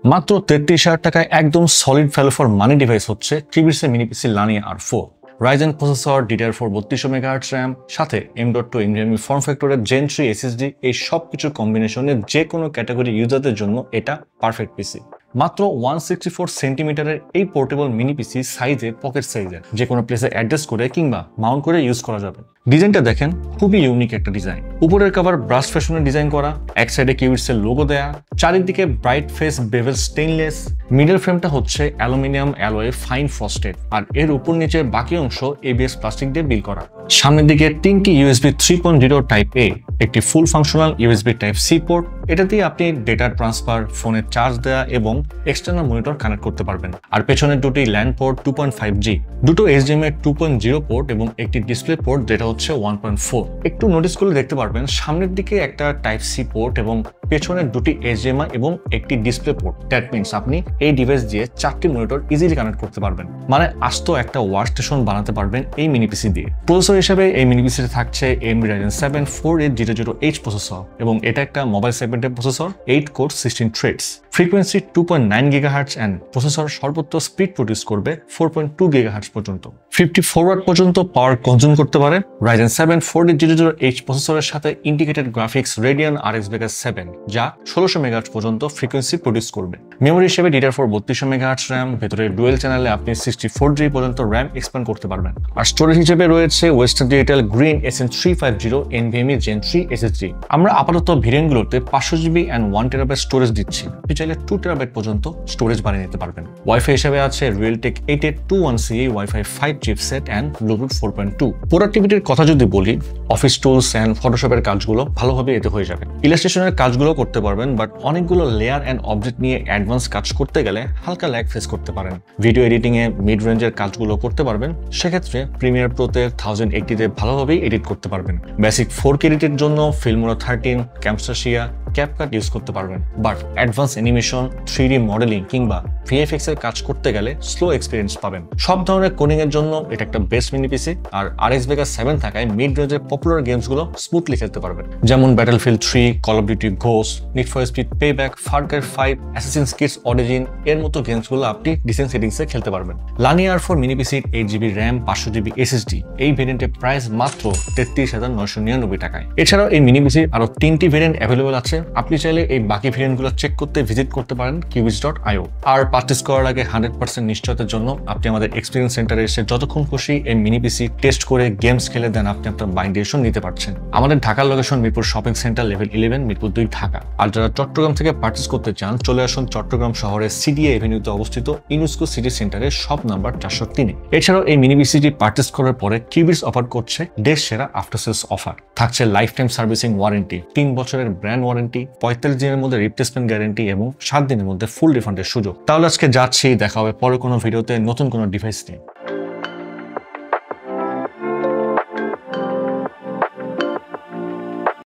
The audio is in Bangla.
মাত্র 33,000 টাকায় একদম solid value for money device হচ্ছে কিউবিটসের মিনি পিসি লানিয়া R4। Ryzen processor, DDR4 3200 MHz RAM, সাথে M.2 NVMe ফর্ম ফ্যাক্টরের Gen 3 SSD, এই সব কিছু কম্বিনেশনে যে কোনো ক্যাটাগরি ইউজারদের জন্য এটা পারফেক্ট পিসি। মাত্র 164 সেন্টিমিটারের এই পোর্টেবল মিনি পিসি সাইজে পকেট সাইজের, যে কোনো প্লেসে অ্যাডজাস্ট করে কিংবা মাউন্ট করে ইউজ করা যাবে। ডিজাইনটা দেখেন, খুবই ইউনিক একটা ডিজাইন। উপরের কভার ব্রাশ ফ্যাশনের ডিজাইন করা, এক সাইডে কিউবিটসের লোগো দেয়া, চারিদিকে bright face bevel stainless, middle ফ্রেমটা হচ্ছে অ্যালুমিনিয়াম অ্যালয়ে ফাইন ফ্রস্টেড, আর এর উপর নিচের বাকি অংশ ABS প্লাস্টিক দিয়ে বিল করা। সামনের দিকে 3টি USB 3.0 টাইপ A, একটি ফুল functional USB type C port, এটা দিয়ে আপনি ডেটা ট্রান্সফার, ফোনে চার্জ দেওয়া এবং এক্সটার্নাল মনিটর কানেক্ট করতে পারবেন। আর পেছনের দুটি ল্যান্ড পোর্ট 2.5G, দুটো HDMI 2.0 পোর্ট এবং একটি ডিসপ্লে পোর্ট যেটা হচ্ছে 1.4। একটু নোটিস করলে দেখতে পারবেন সামনের দিকে একটা টাইপ C পোর্ট এবং পেছনের দুটি HDMI এবং একটি ডিসপ্লে পোর্ট। দ্যাট মিনস আপনি এই ডিভাইস দিয়ে 4টি মনিটর ইজিলি কানেক্ট করতে পারবেন, মানে আস্ত একটা ওয়ার্কস্টেশন বানাতে পারবেন এই মিনি পিসি দিয়ে। প্রসেসর হিসেবে এই মিনি পিসিতে থাকছে AMD Ryzen 7 4800H প্রসেসর, এবং এটা একটা মোবাইল সেগমেন্টের processor, 8 core 16 threads, frequency 2.9 GHz and processor সর্বোচ্চ স্পিড প্রডিউস করবে 4.2 GHz পর্যন্ত। 54 ওয়াট পর্যন্ত পাওয়ার কনজিউম করতে পারে। Ryzen 7 4800H প্রসেসরের সাথে integrated graphics Radeon RX Vega 7, যা 1600 MHz পর্যন্ত ফ্রিকোয়েন্সি প্রডিউস করবে। মেমোরি হিসেবে DDR4 3200 MHz RAM, ভেতরে ডুয়েল চ্যানেলে আপনি 64GB পর্যন্ত RAM এক্সপ্যান্ড করতে পারবেন। আর স্টোরেজ হিসেবে রয়েছে western digital green SN350 NVMe Gen 3 SSD। আমরা আপাতত ভেরিয়েন্টগুলোতে 500GB and 1TB স্টোরেজ দিচ্ছি, আপনি চাইলে 2TB পর্যন্ত স্টোরেজ বাড়িয়ে নিতে পারবেন। ওয়াইফাই হিসেবে আছে Realtek 8821CE Wi-Fi 5 chipset and Bluetooth 4.2। প্রোডাক্টিভিটির কথা যদি বলি, অফিস টুলস এন্ড ফটোশপের কাজগুলো ভালোভাবে এতে হয়ে যাবে। ইলাস্ট্রেশনের কাজগুলো করতে পারবেন, বাট অনেকগুলো লেয়ার এন্ড অবজেক্ট নিয়ে অ্যাডভান্স কাজ করতে গেলে হালকা ল্যাগ ফেস করতে পারেন। ভিডিও এডিটিং এ মিড রেঞ্জের কাজগুলো করতে পারবেন, সেক্ষেত্রে প্রিমিয়ার প্রোতে 1080 ভালোভাবেই এডিট করতে পারবেন। বেসিক 4K এডিটের জন্য Filmora 13, Camtasia, CapCut ইউজ করতে পারবেন, but advance animation, 3D modelling কিংবা VFX এর কাজ করতে গেলে স্লো এক্সপিরিয়েন্স পাবেন। সব ধরনের কোডিং এর জন্য এটা একটা বেস্ট মিনি পিসি, আর RX Vega 7 থাকায় মিড রেঞ্জের পপুলার গেমসগুলো স্মুথলি খেলতে পারবেন, যেমন Battlefield 3, Call of Duty Ghost, Need for Speed Payback, Far Cry 5, Assassin's Creed Origin এর মতো গেমসগুলো আপনি ডিসেন্ট সেটিংসে খেলতে পারবেন। Lania R4 মিনি পিসি 8GB RAM 500GB SSD, এই ভেরিয়েন্টের প্রাইস মাত্র 33,999 টাকায়। এছাড়াও এই মিনি পিসির আরো 3টি ভেরিয়েন্ট অ্যাভেলেবল আছে, আপনি চাইলে এই বাকি ভেরিয়েন্টগুলো চেক করতে ভিজিট করতে পারেন qubits.io। আর পারচেজ করার আগে 100% নিশ্চয়তার জন্য আপনি আমাদের এক্সপিরিয়েন্স সেন্টারে এসে যতক্ষণ খুশি এই মিনি পিসি টেস্ট করে গেমস খেলে দেন আপনি আপনার বাইং ডিসিশন নিতে পারছেন। আমাদের ঢাকার location Mirpur shopping centre level 11, Mirpur 2 Dhaka. আর যারা চট্টগ্রাম থেকে পারচেজ করতে চান, চলে আসুন চট্টগ্রাম শহরের CDA এভিনিউতে অবস্থিত ইউনেস্কো সিটি সেন্টারের শপ নাম্বার 403-এ। এছাড়াও এই মিনি পিসিটি পারচেজ করার পরে কিউবিটস অফার করছে দেশ সেরা আফটার সেলস অফার, থাকছে লাইফ টাইম সার্ভিসিং ওয়ারেন্টি, 3 বছরের ব্র্যান্ড ওয়ারেন্টি, 45 দিনের মধ্যে রিপ্লেসমেন্ট গ্যারান্টি এবং 7 দিনের মধ্যে ফুল রিফান্ডের সুযোগ। তাহলে আজকে যাচ্ছি, দেখা হবে পরে কোনো ভিডিওতে নতুন কোনো ডিভাইস নিয়ে।